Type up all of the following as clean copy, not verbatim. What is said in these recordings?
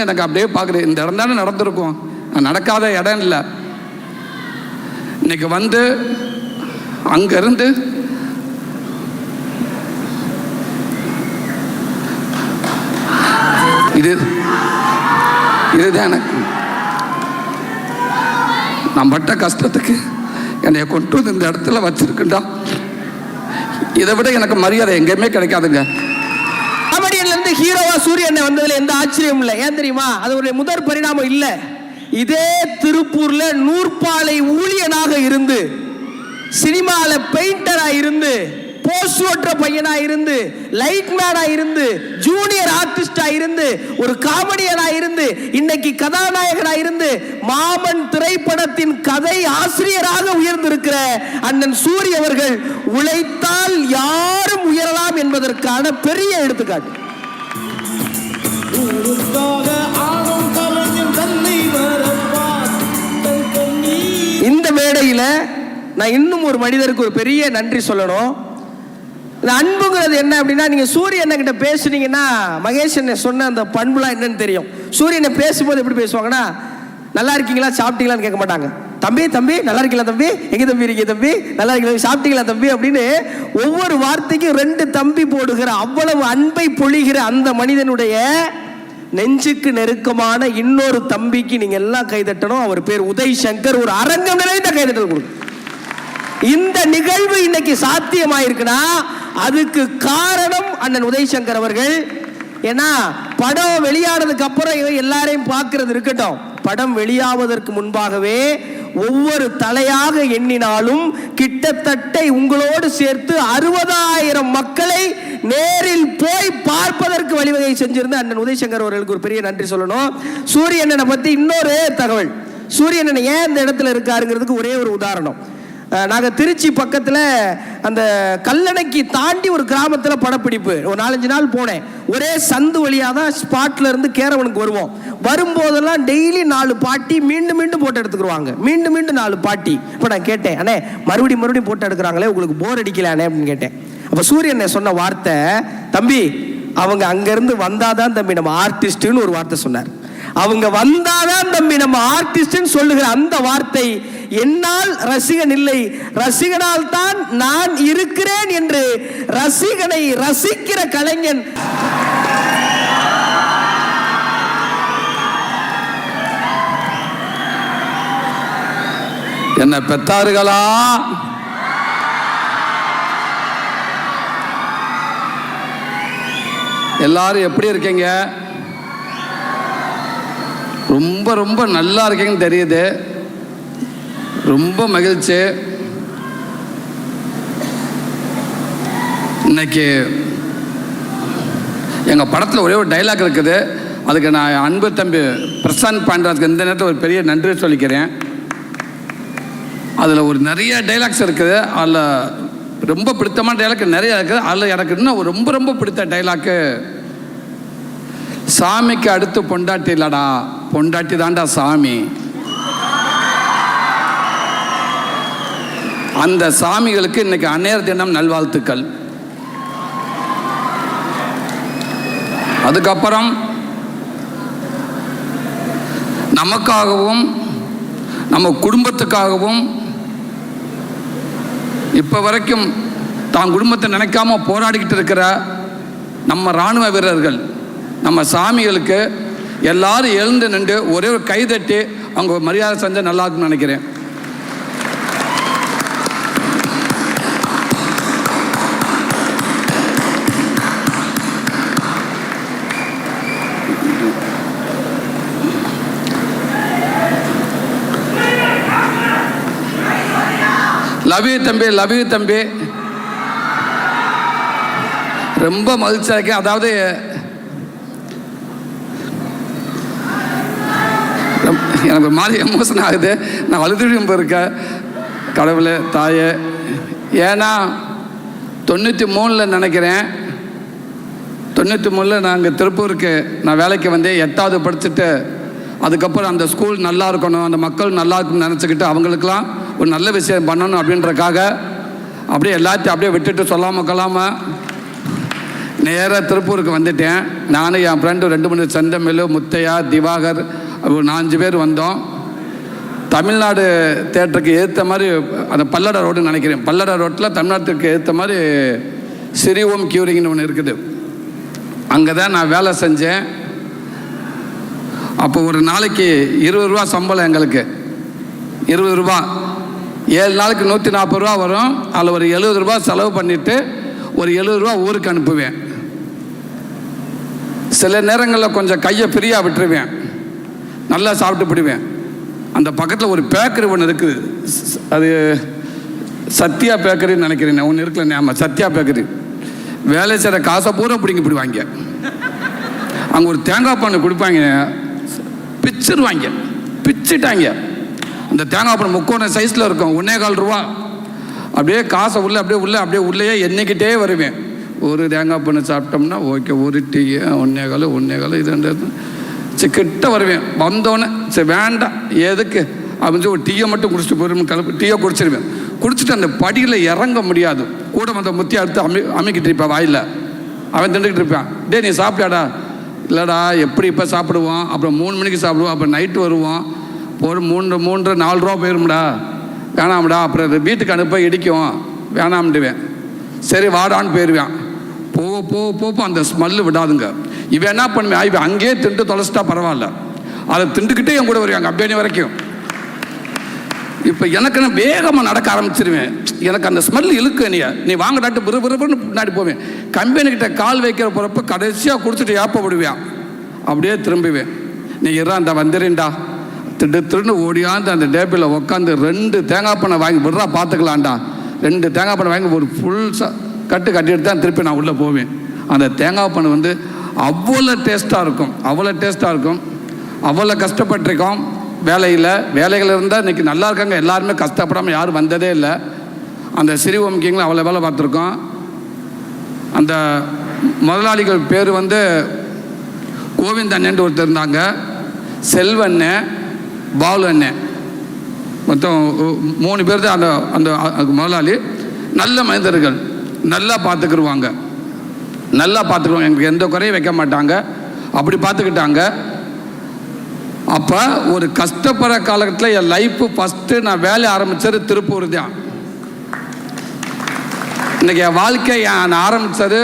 எனக்கு அப்படியே பார்க்குறேன். இந்த இடம் தானே நடந்திருக்கும், நடக்காத இடம் இல்லை. இன்னைக்கு வந்து அங்கேருந்து இதுதான் எனக்கு நான் பட்ட கஷ்டத்துக்கு என்னை கொண்டு வந்து இந்த இடத்துல வச்சிருக்குண்டா. இதை விட எனக்கு மரியாதை எங்கேயுமே கிடைக்காதுங்க. காமெடியன்லேருந்து ஹீரோவா சூரியனை வந்ததுல எந்த ஆச்சரியம் இல்லை. ஏன் தெரியுமா? அது ஒரு முதற் பரிணாமம் இல்லை. இதே திருப்பூர்ல நூற்பாலை ஊழியனாக இருந்து, சினிமால பெயிண்டரா இருந்து, போஸ்ட் ஓட்டுற பையனா இருந்து, லைட் மேனா இருந்து, ஜூனியர் ஆர்டிஸ்டா இருந்து, ஒரு காமெடியனா இருந்து, இன்னைக்கு கதாநாயகனா இருந்து, மாமன் திரைப்படத்தின் கதை ஆசிரியராக உயர்ந்திருக்கிற அண்ணன் சூரிய அவர்கள் உழைத்தால் யாரும் உயரலாம் என்பதற்கான பெரிய எடுத்துக்காட்டு. இந்த மேடையில நான் இன்னும் ஒரு மனிதருக்கு ஒரு பெரிய நன்றி சொல்லணும். அன்புங்கிறது என்ன அப்படின்னா, நீங்க சூரியன் கிட்ட பேசுனீங்கன்னா, மகேஷ் என்ன சொன்ன அந்த பண்புலாம் என்னன்னு தெரியும். சூரியனை பேசும்போது எப்படி பேசுவாங்கன்னா, நல்லா இருக்கீங்களா, சாப்பிட்டீங்களான்னு கேட்க மாட்டாங்க. தம்பி தம்பி நல்லா இருக்கீங்களா தம்பி, எங்க தம்பி இருக்கீங்க தம்பி, நல்லா இருக்கீங்களா, சாப்பிட்டீங்களா தம்பி அப்படின்னு ஒவ்வொரு வார்த்தைக்கும் 2 தம்பி போடுகிற அவ்வளவு அன்பை பொழிகிற அந்த மனிதனுடைய நெஞ்சுக்கு நெருக்கமான இன்னொரு தம்பிக்கு நீங்க எல்லாம் கைதட்டணும். அவர் பேர் உதய் சங்கர். ஒரு அரங்கம் நிறைந்த கைதட்டல் கொடுங்க. இந்த நிகழ்வு இன்னைக்கு சாத்தியமாயிருக்குன்னா அதுக்கு காரணம் அண்ணன் உதய் சங்கர் அவர்கள். ஏன்னா படம் வெளியானதுக்கு அப்புறம் எல்லாரையும் பார்க்கிறது இருக்கட்டும், படம் வெளியாவதற்கு முன்பாகவே ஒவ்வொரு தலையாக எண்ணினாலும் கிட்டத்தட்ட உங்களோடு சேர்த்து 60,000 மக்களை நேரில் போய் பார்ப்பதற்கு வழிவகை செஞ்சிருந்த அண்ணன் உதய் சங்கர் அவர்களுக்கு ஒரு பெரிய நன்றி சொல்லணும். சூரியனை பத்தி இன்னொரு தகவல். சூரியன் ஏன் இந்த இடத்துல இருக்காருங்கிறதுக்கு ஒரே ஒரு உதாரணம். நாங்கள் திருச்சி பக்கத்தில் அந்த கல்லணைக்கு தாண்டி ஒரு கிராமத்தில் படப்பிடிப்பு ஒரு 4-5 நாள் போனேன். ஒரே சந்து வழியாக தான் ஸ்பாட்ல இருந்து கேரவனுக்கு வருவோம். வரும்போதெல்லாம் டெய்லி 4 பாட்டி மீண்டும் மீண்டும் போட்டோ எடுத்துக்குருவாங்க. மீண்டும் மீண்டும் 4 பாட்டி. இப்போ நான் கேட்டேன், அண்ணே மறுபடியும் போட்டோ எடுக்கிறாங்களே, உங்களுக்கு போர் அடிக்கலானே அப்படின்னு கேட்டேன். அப்போ சூரியன் சொன்ன வார்த்தை, தம்பி அவங்க அங்கேருந்து வந்தாதான் தம்பி நம்ம ஆர்டிஸ்ட்னு ஒரு வார்த்தை சொன்னார். அவங்க வந்தாதான் தம்பி நம்ம ஆர்டிஸ்ட் சொல்லுகிற அந்த வார்த்தை என்னால் ரசிகன் இல்லை, ரசிகனால் தான் நான் இருக்கிறேன் என்று ரசிகனை ரசிக்கிற கலைஞன். என்ன பெற்றார்களா? எல்லாரும் எப்படி இருக்கீங்க? ரொம்ப ரொம்ப நல்லா இருக்கீங்கன்னு தெரியுது. ரொம்ப மகிழ்ச்சி. இன்னைக்கு எங்கள் படத்தில் ஒரே ஒரு டைலாக் இருக்குது. அதுக்கு நான் அன்பு தம்பி பிரசாந்த் பாண்டராஜுக்கு இந்த நேரத்தில் ஒரு பெரிய நன்றி சொல்லிக்கிறேன். அதில் ஒரு நிறைய டைலாக்ஸ் இருக்குது. அதில் ரொம்ப பிடித்தமான டைலாக் நிறைய இருக்குது. அதில் எனக்கு இன்னும் ரொம்ப ரொம்ப பிடித்த டைலாக்கு, சாமிக்கு அடுத்து பொண்டாட்டி இல்லடா, பொண்டாட்டி தாண்டா சாமி. அந்த சாமிகளுக்கு இன்னைக்கு அன்னையர் தினம் நல்வாழ்த்துக்கள். அதுக்கப்புறம் நமக்காகவும் நம்ம குடும்பத்துக்காகவும் இப்போ வரைக்கும் தான் குடும்பத்தை நினைக்காம போராடிக்கிட்டு இருக்கிற நம்ம இராணுவ வீரர்கள், நம்ம சாமிகளுக்கு எல்லாரும் எழுந்து நின்று ஒரே ஒரு கைதட்டி அவங்க மரியாதை செஞ்சு நல்லா இருக்குன்னு நினைக்கிறேன். லவ் யூ தம்பி, லவ் யூ தம்பி. ரொம்ப மகிழ்ச்சியாக இருக்கேன். அதாவது எனக்கு ஒரு மாதிரி எமோஷன் ஆகுது. நான் வலுதுடியும் இருக்கேன். கடவுளே தாயே, ஏன்னா 93 நினைக்கிறேன், 93 நாங்கள் திருப்பூருக்கு நான் வேலைக்கு வந்து 8வது படிச்சுட்டு அதுக்கப்புறம் அந்த ஸ்கூல் நல்லா இருக்கணும், அந்த மக்கள் நல்லா இருக்கணும்னு நினச்சிக்கிட்டு அவங்களுக்கெல்லாம் ஒரு நல்ல விஷயம் பண்ணணும் அப்படின்றக்காக அப்படியே எல்லாத்தையும் அப்படியே விட்டுட்டு சொல்லாமல் கொள்ளாமல் நேராக திருப்பூருக்கு வந்துட்டேன். நானும் என் ஃப்ரெண்டு 2-3 செந்தமிழ், முத்தையா, திவாகர், ஒரு 4 பேர் வந்தோம். தமிழ்நாடு தேட்டருக்கு ஏற்ற மாதிரி அந்த பல்லட ரோடுன்னு நினைக்கிறேன். பல்லட ரோட்டில் தமிழ்நாட்டுக்கு ஏற்ற மாதிரி சிரி ஓம் கியூரிங்னு ஒன்று இருக்குது. அங்கே தான் நான் வேலை செஞ்சேன். அப்போ ஒரு நாளைக்கு 20 ரூபா சம்பளம் எங்களுக்கு. 20 ரூபா, 7 நாளுக்கு 140 ரூபா வரும். அதில் ஒரு 70 ரூபா செலவு பண்ணிவிட்டு ஒரு 70 ரூபா ஊருக்கு அனுப்புவேன். சில நேரங்களில் கொஞ்சம் கையை ஃப்ரீயாக விட்டுருவேன், நல்லா சாப்பிட்டு போடுவேன். அந்த பக்கத்தில் ஒரு பேக்கரி ஒன்று இருக்குது, அது சத்யா பேக்கரின்னு நினைக்கிறேன், ஒன்று இருக்குல்ல. ஆமாம், சத்யா பேக்கரி. வேலை செய்கிற காசை பூரா பிடிங்கி பிடிவாங்க. அங்கே ஒரு தேங்காய் பானை கொடுப்பாங்க, பிச்சிருவாங்க, பிச்சுட்டாங்க. அந்த தேங்காய் பானை முக்கோண சைஸில் இருக்கும், 1.25 ரூபா. அப்படியே காசை அப்படியே உள்ளேயே எண்ணிக்கிட்டே வருவேன். ஒரு தேங்காய் பானை சாப்பிட்டோம்னா ஓகே, ஒரு டீ 1.25 இது கிட்ட வருவேன். வந்தோடனே சரி வேண்டாம் எதுக்கு அப்படின்னு ஒரு டீயை மட்டும் குடிச்சிட்டு போயிடும். டீயை குடிச்சிருவேன். குடிச்சிட்டு அந்த படியில் இறங்க முடியாது. கூட வந்த முத்தியை எடுத்து அமைக்கிட்டு இருப்பான் வாயில். அவன் திண்டுக்கிட்டு இருப்பான். டே நீ சாப்பிட்டாடா? இல்லைடா, எப்படி இப்போ சாப்பிடுவோம், அப்புறம் 3 மணிக்கு சாப்பிடுவோம், அப்புறம் நைட்டு வருவோம், ஒரு 3-4 ரூபா போயிரும்டா, வேணாம்டா, அப்புறம் வீட்டுக்கு அனுப்ப இடிக்கும், வேணாம்டுவேன். சரி வாடான்னு போயிடுவேன். போக அந்த ஸ்மெல்லு விடாதுங்க. இவன் என்ன பண்ணுவேன், இவன் அங்கேயே திண்டு தொலைச்சிட்டா பரவாயில்ல, அதை திண்டுக்கிட்டே என் கூட வருவாங்க அப்படி வரைக்கும். இப்போ எனக்கு நான் வேகமாக நடக்க ஆரம்பிச்சிருவேன். எனக்கு அந்த ஸ்மெல் இழுக்கு. நீ வாங்கடாட்டு விறுவிறுன்னு பின்னாடி போவேன். கம்பெனிக்கிட்ட கால் வைக்கிற போகிறப்ப கடைசியாக குடிச்சிட்டு ஏப்பப்படுவேன். அப்படியே திரும்புவேன். நீ அந்த வந்துடுறேன்டா, திருன்னு ஓடியாந்து அந்த டேபிளில் உட்காந்து 2 தேங்காய் பண்ணை வாங்கி விடுறா பார்த்துக்கலான்டா. 2 தேங்காய் பண்ணை வாங்கி ஒரு ஃபுல் கட்டிட்டு தான் திருப்பி நான் உள்ளே போவேன். அந்த தேங்காய் பண்ணை அவ்வளோ டேஸ்ட்டாக இருக்கும், அவ்வளோ கஷ்டப்பட்டிருக்கோம். வேலைகள் இருந்தால் இன்றைக்கி நல்லா இருக்காங்க. எல்லாருமே கஷ்டப்படாமல் யாரும் வந்ததே இல்லை. அந்த சிறு ஓமிக்கிங்கில் அவ்வளோ வேலை பார்த்துருக்கோம். அந்த முதலாளிகள் பேர் கோவிந்த் அண்ணன் ஒருத்தர் இருந்தாங்க, செல்வண்ணன், பாலு அண்ணன், மொத்தம் 3 பேர் தான் அந்த முதலாளி. நல்ல மனிதர்கள், நல்லா பார்த்துக்கிடுவாங்க, எங்களுக்கு எந்த குறையும் வைக்க மாட்டாங்க. அப்படி பார்த்துக்கிட்டாங்க. அப்போ ஒரு கஷ்டப்படுற காலகட்டத்தில் என் லைஃப்பு ஃபஸ்ட்டு நான் வேலை ஆரம்பித்தது திருப்பூர் தான். இன்றைக்கி என் வாழ்க்கை நான் ஆரம்பித்தது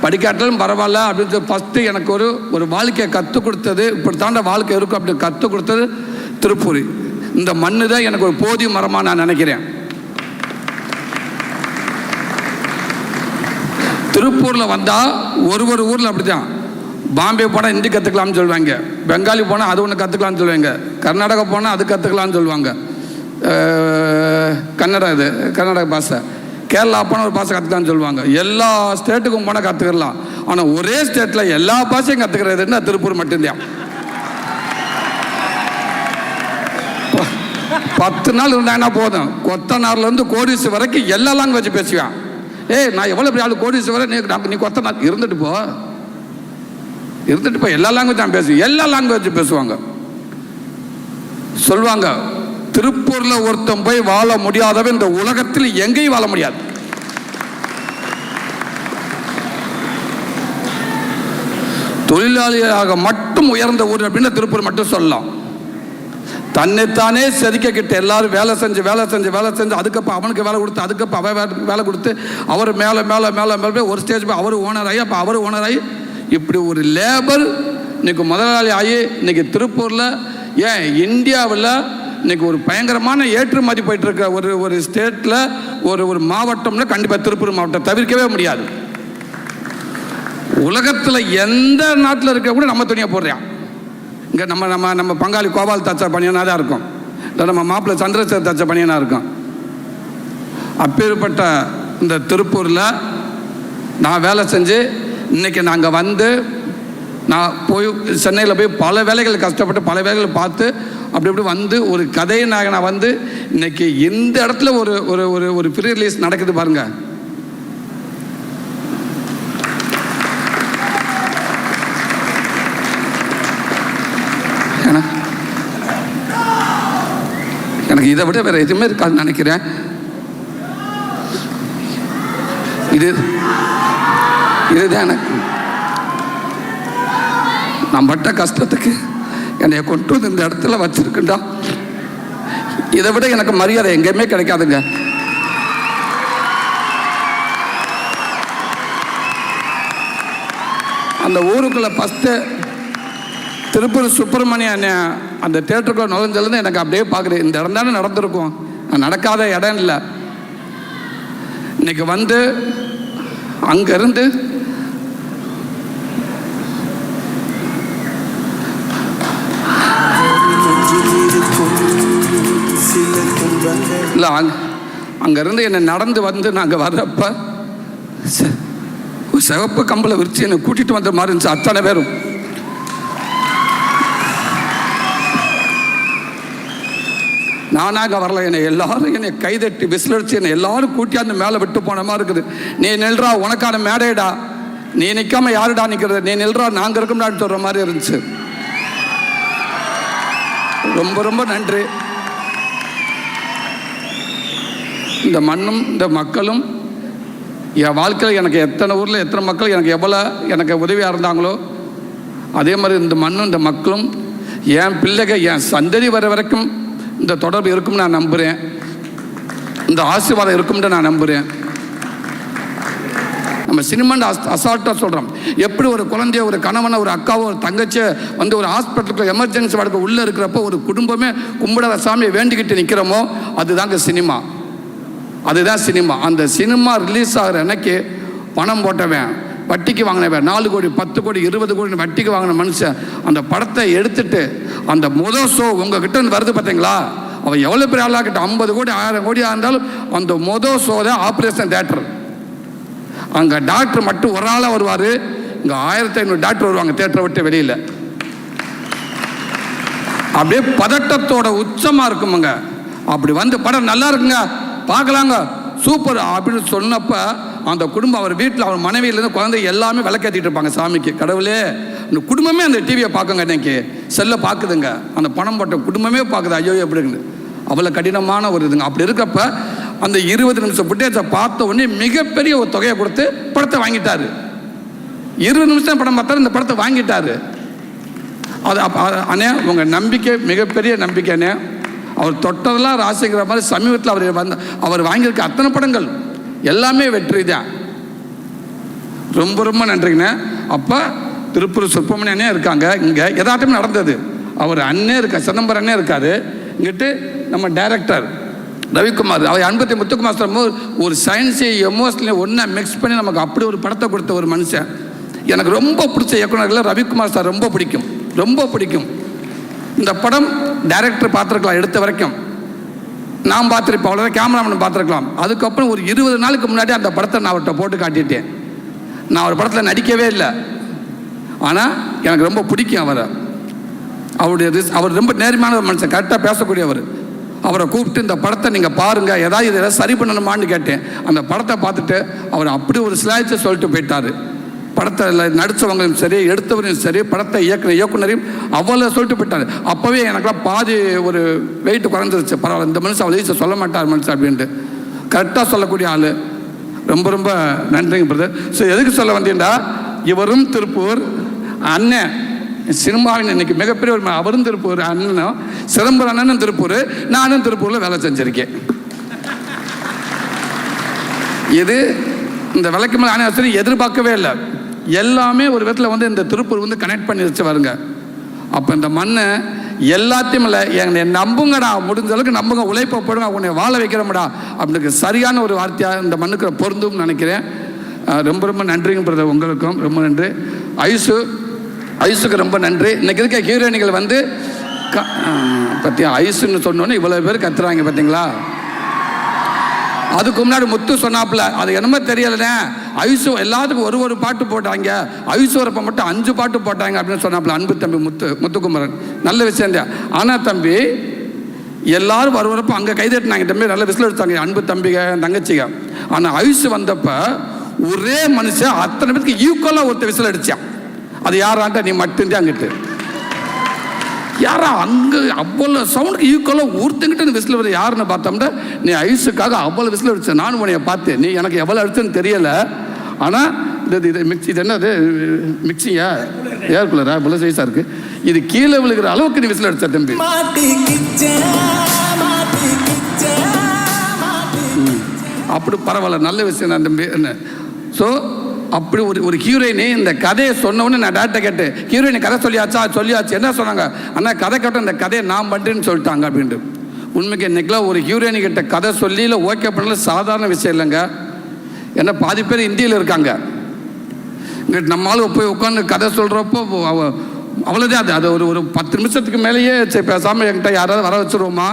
படிக்காட்டாலும் பரவாயில்ல அப்படின்னு சொல்லி ஃபஸ்ட்டு எனக்கு ஒரு வாழ்க்கையை கற்றுக் கொடுத்தது, இப்படி தாண்ட வாழ்க்கை இருக்கும் அப்படின்னு கற்றுக் கொடுத்தது திருப்பூர். இந்த மண்ணு தான் எனக்கு ஒரு போதிய மரமாக நான் நினைக்கிறேன். திருப்பூரில் வந்தால் ஒரு ஊரில் அப்படி தான். பாம்பே போனால் ஹிந்தி கற்றுக்கலாம்னு சொல்லுவாங்க, பெங்காலி போனால் அது ஒன்று கற்றுக்கலாம்னு சொல்லுவாங்க, கர்நாடகா போனால் அது கற்றுக்கலாம்னு சொல்லுவாங்க, கன்னட பாஷை, கேரளா போனால் ஒரு பாஷை கற்றுக்கலாம்னு சொல்லுவாங்க. எல்லா ஸ்டேட்டுக்கும் போனால் கற்றுக்கலாம். ஆனால் ஒரே ஸ்டேட்டில் எல்லா பாஷையும் கற்றுக்கிறதுன்னா திருப்பூர் மட்டும்தான். 10 நாள் இருந்தாங்கன்னா போதும், கொத்தனார்லேருந்து கோடிசு வரைக்கும் எல்லா லாங்குவேஜ் பேசுவேன். நான் எவ்வளோ பெரிய ஆள் கோடீஸ்வரர், நீ கொத்தனார் இருந்துட்டு போ, எல்லா லாங்குவேஜ் தான் பேசுவேன். எல்லா லாங்குவேஜ் பேசுவாங்க. சொல்லுவாங்க, திருப்பூரில் ஒருத்தன் போய் வாழ முடியாதவன் இந்த உலகத்தில் எங்கேயும் வாழ முடியாது. தொழிலாளியாக மட்டும் உயர்ந்த ஊர் அப்படின்னு திருப்பூர் மட்டும் சொல்லலாம். தன்னைத்தானே செதுக்கிட்ட எல்லாரும் வேலை செஞ்சு அதுக்கப்புறம் அவனுக்கு வேலை கொடுத்து, அதுக்கப்புறம் அவன் வேலை கொடுத்து, அவர் மேலே ஒரு ஸ்டேஜ் போய் அவர் ஓனர் ஆகி இப்படி ஒரு லேபர் இன்னைக்கு முதலாளி ஆகி இன்னைக்கு திருப்பூரில், ஏன் இந்தியாவில் இன்னைக்கு ஒரு பயங்கரமான ஏற்றுமதி போயிட்டு இருக்க ஒரு ஸ்டேட்டில் ஒரு மாவட்டம்னா கண்டிப்பாக திருப்பூர் மாவட்டம் தவிர்க்கவே முடியாது. உலகத்தில் எந்த நாட்டில் இருக்க கூட நம்ம துணியை போடுறான். இங்கே நம்ம பங்காளி கோபால் தச்ச பணியனாக தான் இருக்கும், இல்லை நம்ம மாப்பிள்ளை சந்திரசேகர் தச்ச பணியனாக இருக்கும். அப்பேற்பட்ட இந்த திருப்பூரில் நான் வேலை செஞ்சு இன்றைக்கி நாங்கள் நான் போய் சென்னையில் போய் பல வேலைகள் கஷ்டப்பட்டு பல வேலைகள் பார்த்து அப்படி ஒரு கதையை நான் இன்னைக்கு இந்த இடத்துல ஒரு ப்ரீ ரிலீஸ் நடக்குது பாருங்க. எனக்கு இதை விட வேற எதுவுமே இருக்காதுன்னு நினைக்கிறேன். இதுதான் எனக்கு நான் பட்ட கஷ்டத்துக்கு என்னை கொண்டு வந்து இந்த இடத்துல வச்சிருக்குண்டா. இதை விட எனக்கு மரியாதை எங்கேயுமே கிடைக்காதுங்க. அந்த ஊருக்குள்ள ஃபஸ்ட்டு திருப்பூர் சுப்பிரமணிய அண்ணன் அந்த தேட்டருக்குள்ள நுழைஞ்சதுலேருந்து எனக்கு அப்படியே பார்க்குறேன், இந்த இடம் தானே நடந்திருக்கும், நடக்காத இடம் இல்லை. இன்னைக்கு வந்து அங்கேருந்து இல்லை அங்கேருந்து என்னை நடந்து வந்து நாங்கள் வர்றப்ப ஒரு சிவப்பு கம்பளை விரிச்சு என்னை கூட்டிகிட்டு வந்த மாதிரி இருந்துச்சு அத்தனை பேரும். நானாக வரல, என்னை எல்லாரும் என்னை கைதட்டி விசிலடிச்சு என்னை எல்லாரும் கூட்டியாந்து மேலே விட்டு போன மாதிரி இருக்குது. நீ நில்றா, உனக்கான மேடைடா, நீ நிற்காம யாருடா நிற்கிறது, நீ நில்றா, நாங்கள் இருக்கோம்டான்னு சொல்கிற மாதிரி இருந்துச்சு. ரொம்ப ரொம்ப நன்றி. இந்த மண்ணும் இந்த மக்களும் என் வாழ்க்கையில் எனக்கு எத்தனை ஊரில் எத்தனை மக்கள் எனக்கு எவ்வளோ எனக்கு உதவியாக இருந்தாங்களோ அதே மாதிரி இந்த மண்ணும் இந்த மக்களும் என் பிள்ளைகள் என் சந்ததி வர வரைக்கும் இந்த தொடர்பு இருக்கும்னு நான் நம்புகிறேன். இந்த ஆசீர்வாதம் இருக்கும்னு நான் நம்புகிறேன். நம்ம சினிமாண்ட அசால்ட்டாக சொல்கிறோம். எப்படி ஒரு குழந்தைய ஒரு கணவனை ஒரு அக்காவோ ஒரு தங்கச்சியை வந்து ஒரு ஹாஸ்பிட்டலுக்கு எமர்ஜென்சி வார்டுக்கு உள்ளே இருக்கிறப்போ ஒரு குடும்பமே கும்பிடாத சாமியை வேண்டிக்கிட்டு நிற்கிறோமோ அதுதாங்க சினிமா, அதுதான் சினிமா. அந்த சினிமா ரிலீஸ் ஆகிற அன்னைக்கு பணம் போட்டவன், வட்டிக்கு வாங்கினவன், 4 கோடி 10 கோடி 20 கோடி வட்டிக்கு வாங்கின மனுஷன் அந்த படத்தை எடுத்துட்டு அந்த முதல் ஷோ உங்ககிட்ட இருந்து வருது பார்த்தீங்களா, அவன் எவ்வளோ பெரிய ஆளாக கிட்ட 50 கோடி 1000 கோடியாக இருந்தாலும் அந்த முதல் ஷோ தான் ஆப்ரேஷன் தேட்டர். அங்கே டாக்டர் மட்டும் ஒரு ஆளாக வருவார், இங்கே 1500 டாக்டர் வருவாங்க தேட்டரை விட்டு வெளியில். அப்படியே பதட்டத்தோட உச்சமாக இருக்குமுங்க. அப்படி வந்து படம் நல்லா இருக்குங்க, பார்க்கலாங்க, சூப்பர் அப்படின்னு சொன்னப்ப அந்த குடும்பம் அவர் வீட்டில் அவர் மனைவியிலேருந்து குழந்தை எல்லாமே விளக்கேற்றிட்டு இருப்பாங்க சாமிக்கு. கடவுளே, இந்த குடும்பமே அந்த டிவியை பார்க்குங்க, இன்னைக்கு செல்லை பார்க்குதுங்க, அந்த பணம் போட்ட குடும்பமே பார்க்குது, ஐயோ எப்படின்னு அவ்வளோ கடினமான ஒரு இதுங்க. அப்படி இருக்கப்ப அந்த 20 நிமிஷம் புட்டேஜை பார்த்த உடனே மிகப்பெரிய ஒரு தொகையை கொடுத்து படத்தை வாங்கிட்டாரு. 20 நிமிஷம் படம் பார்த்தாரு, இந்த படத்தை வாங்கிட்டாரு. அது அண்ணே உங்கள் நம்பிக்கை மிகப்பெரிய நம்பிக்கை அண்ணே. அவர் தொட்டதெல்லாம் ராசிங்கிற மாதிரி சமீபத்தில் அவர் வாங்கியிருக்க அத்தனை படங்கள் எல்லாமே வெற்றி தான். ரொம்ப ரொம்ப நன்றிங்கண்ணே. அப்போ திருப்பூர் சுப்பிரமணிய அண்ணே இருக்காங்க, இங்கே எதாட்டமே நடந்தது. அவர் அண்ணே இருக்கா, சிதம்பரம் அண்ணே இருக்காரு, இங்கிட்டு நம்ம டைரக்டர் ரவிக்குமார், அவர் அன்பத்தி முத்துக்குமார் சொல்லும்போது ஒரு சயின்ஸை எமோஷனலி ஒன்றா மிக்ஸ் பண்ணி நமக்கு அப்படி ஒரு படத்தை கொடுத்த ஒரு மனுஷன். எனக்கு ரொம்ப பிடிச்ச இயக்குநர்கள் ரவிக்குமார் சார் ரொம்ப பிடிக்கும், ரொம்ப பிடிக்கும். இந்த படம் டைரக்டர் பார்த்துருக்கலாம், எடுத்த வரைக்கும் நான் பார்த்துருப்பேன், அவ்வளோதான் கேமராமேன் பார்த்துருக்கலாம். அதுக்கப்புறம் ஒரு 20 நாளுக்கு முன்னாடி அந்த படத்தை நான் அவர்கிட்ட போட்டு காட்டிட்டேன். நான் அவர் படத்தில் நடிக்கவே இல்லை, ஆனால் எனக்கு ரொம்ப பிடிக்கும் அவரை. அவர் ரொம்ப நேர்மையான ஒரு மனுஷன், கரெக்டாக பேசக்கூடியவர். அவரை கூப்பிட்டு இந்த படத்தை நீங்கள் பாருங்கள், ஏதாவது சரி பண்ணணுமான்னு கேட்டேன். அந்த படத்தை பார்த்துட்டு அவர் அப்படி ஒரு ஸ்லாய்ஸை சொல்லிட்டு போயிட்டார். படத்தில் நடித்தவங்களும் சரி, எடுத்தவரையும் சரி, படத்தை இயக்குனரையும் அவ்வளோ சொல்லிட்டு போயிட்டார். அப்போவே எனக்குலாம் பாதி ஒரு வெயிட் குறைஞ்சிருச்சு. பரவாயில்ல, இந்த மனுஷன் அவ்வளோ ஈஸியாக சொல்ல மாட்டார் மனுஷன் அப்படின்ட்டு கரெக்டாக சொல்லக்கூடிய ஆள். ரொம்ப ரொம்ப நன்றிங்க பிரதர். ஸோ எதுக்கு சொல்ல வந்தீங்கன்னா, இவரும் திருப்பூர் அண்ணன் சினிமாவின் இன்னைக்கு மிகப்பெரிய ஒரு அவரும் திருப்பூர் அண்ணனும், சிதம்பரம் அண்ணனும் திருப்பூர், நானும் திருப்பூரில் வேலை செஞ்சுருக்கேன். இது இந்த விலைக்கு மேலே அண்ணன் எதிர்பார்க்கவே இல்லை. எல்லாமே ஒரு விதத்தில் வந்து இந்த திருப்பூர் வந்து கனெக்ட் பண்ணி வச்சு வருங்க. அப்போ இந்த மண்ணை எல்லாத்தையும் இல்லை என்னை நம்புங்கடா, முடிஞ்ச அளவுக்கு நம்புங்க, உழைப்பை போடுங்க, உன்னை வாழ வைக்கிறோம்டா அப்படின்னு சரியான ஒரு வார்த்தையாக இந்த மண்ணுக்கு பொருந்தும் நினைக்கிறேன். ரொம்ப ரொம்ப நன்றிங்க பிரதர், உங்களுக்கும் ரொம்ப நன்றி. ஐசுக்கு ரொம்ப நன்றி. இன்னைக்கு இருக்க ஹீரோயினிகள் வந்து பற்றி ஐசுன்னு சொன்னோன்னே இவ்வளோ பேர் கத்துறாங்க பார்த்தீங்களா. அதுக்கு முன்னாடி முத்து சொன்னாப்புல, அது என்னமோ தெரியலண்ணே, ஐசு எல்லாத்துக்கும் ஒரு பாட்டு போட்டாங்க, ஐஸ்வரப்பை மட்டும் 5 பாட்டு போட்டாங்க அப்படின்னு சொன்னாப்புல அன்பு தம்பி முத்துக்குமரன். நல்ல விஷயம் தான். ஆனால் தம்பி எல்லாரும் வரப்போ அங்கே கைதட்டினாங்க, தம்பி நல்ல விசில் எடுத்தாங்க அன்பு தம்பிங்க தங்கச்சிங்க. ஆனால் ஐசு வந்தப்போ ஒரே மனுஷன் அத்தனை பேருக்கு ஈக்குவலாக ஒருத்தர் விசில் அடித்தான். அது யாரான்ட்ட நீ மட்டும்தான் அங்கிட்டு யாரா அங்கே அவ்வளோ சவுண்டுக்கு ஈக்குவலாக ஒருத்தங்கிட்ட விசில் வர யாருன்னு பார்த்தோம்னா நீ ஐஸுக்காக அவ்வளோ விசில் அடிச்ச. நானும் உனைய பார்த்தேன், நீ எனக்கு எவ்வளோ அடிச்சுன்னு தெரியலை, ஆனால் இது மிக்சி, இது என்ன அது மிக்சியா, ஏர் கூலரா, இவ்வளோ சைஸாக இருக்குது. இது கீழே விழுகிற அளவுக்கு நீ விசில் அடிச்ச தம்பி. அப்படி பரவாயில்ல, நல்ல விஷயம் தான் தம்பி. என்ன ஸோ அப்படி ஒரு ஹீரோயினி இந்த கதையை சொன்னோன்னு நான் டேரக்டரை கேட்டேன், ஹீரோயினி கதை சொல்லியாச்சு என்ன சொன்னாங்க? ஆனால் கதை கேட்டோம், இந்த கதையை நான் பண்ணுறேன்னு சொல்லிட்டாங்க அப்படின்ட்டு. உண்மைக்கு இன்னைக்கெல்லாம் ஒரு ஹீரோயினி கிட்ட கதை சொல்லி இல்லை ஓகே பண்ணல சாதாரண விஷயம் இல்லைங்க. ஏன்னா பாதி பேர் இந்தியில் இருக்காங்க. இங்கிட்ட நம்மளால் போய் உட்காந்து கதை சொல்கிறப்போ அவ்வளோதான். அது ஒரு 10 நிமிஷத்துக்கு மேலேயே சரி பேசாமல் என்கிட்ட யாராவது வர வச்சுருவோமா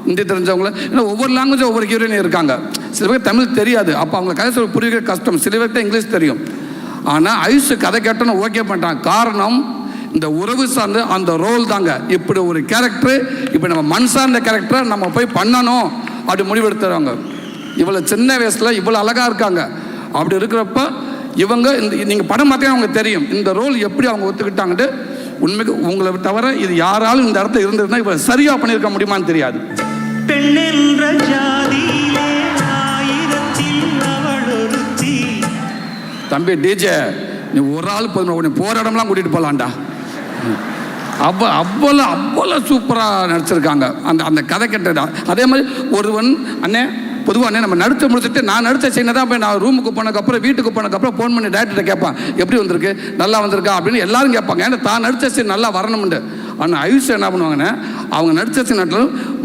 ஹிந்தி தெரிஞ்சவங்கள. ஏன்னா ஒவ்வொரு லாங்குவேஜும் ஒவ்வொரு ஹீரோயினி இருக்காங்க. சில பேர் தமிழ் தெரியாது, அப்போ அவங்க கதை சொல்ல புரியுற கஷ்டம். சில பேர்கிட்ட இங்கிலீஷ் தெரியும். ஆனால் ஐஸ் கதை கேட்டோன்னு ஓகே பண்ணிட்டாங்க. காரணம் இந்த உறவு சார்ந்த அந்த ரோல் தாங்க. இப்படி ஒரு கேரக்டர், இப்போ நம்ம மண் சார்ந்த கேரக்டரை நம்ம போய் பண்ணணும் அப்படி முடிவெடுத்துறாங்க. இவ்வளோ சின்ன வயசில் இவ்வளோ அழகாக இருக்காங்க. அப்படி இருக்கிறப்ப இவங்க நீங்கள் படம் பார்த்தீங்கன்னா அவங்க தெரியும் இந்த ரோல் எப்படி அவங்க ஒத்துக்கிட்டாங்கட்டு. உண்மைக்கு உங்களை தவிர இது யாராலும் இந்த இடத்துல இருந்ததுன்னா இப்போ சரியாக பண்ணியிருக்க முடியுமான்னு தெரியாது. தம்பி டிஜே, நீ ஒரு ஆள் போதும், போகிற இடம்லாம் கூட்டிகிட்டு போகலான்டா. அவ்வளோ சூப்பராக நடிச்சிருக்காங்க. அந்த கதை கேட்டதா. அதே மாதிரி ஒருவன் அண்ணே பொதுவாக நம்ம நடித்து முடிச்சுட்டு நான் நடித்த சீனை தான் போய் நான் ரூமுக்கு போனதுக்கப்புறம் வீட்டுக்கு போனதுக்கப்புறம் ஃபோன் பண்ணி டேரக்டர்கிட்ட கேட்பான், எப்படி வந்திருக்கு, நல்லா வந்திருக்கா அப்படின்னு எல்லாரும் கேட்பாங்க. ஏன்னா தான் நடித்த சீன் நல்லா வரணும்ண்டு. ஆனால் ஐஸ் என்ன பண்ணுவாங்கன்னா அவங்க நடித்த சீன்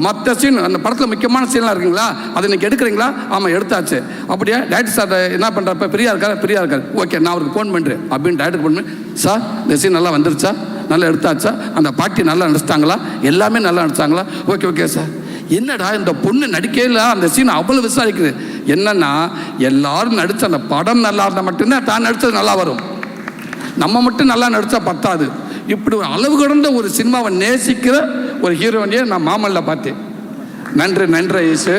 மற்ற சீன் அந்த படத்தில் முக்கியமான சீன்லாம் இருக்குங்களா, அதை இன்னைக்கு எடுக்கிறீங்களா? ஆமாம் எடுத்தாச்சு. அப்படியே டேரக்டர் சார் என்ன பண்ணுறப்ப ஃப்ரீயாக இருக்காரு, ஓகே நான் அவருக்கு ஃபோன் பண்ணுறேன் அப்படின்னு டேரக்டர் ஃபோன் பண்ணி, சார் இந்த சீன் நல்லா வந்துருச்சா, நல்லா எடுத்தாச்சா, அந்த பாட்டி நல்லா நடிச்சிட்டாங்களா, எல்லாமே நல்லா நடிச்சாங்களா, ஓகே சார். என்னடா இந்த பொண்ணு நடிக்கையில் அந்த சீன் அவ்வளோ விசாரிக்குது. என்னன்னா எல்லாரும் நடித்த அந்த படம் நல்லா இருந்தால் மட்டும்தான் தான் நடித்தது நல்லா வரும். நம்ம மட்டும் நல்லா நடித்தா பத்தாது. இப்படி ஒரு அளவு கடந்த ஒரு சினிமாவை நேசிக்கிற ஒரு ஹீரோயினியை நான் மாமல்ல பார்த்தேன். நன்றி ஐசு.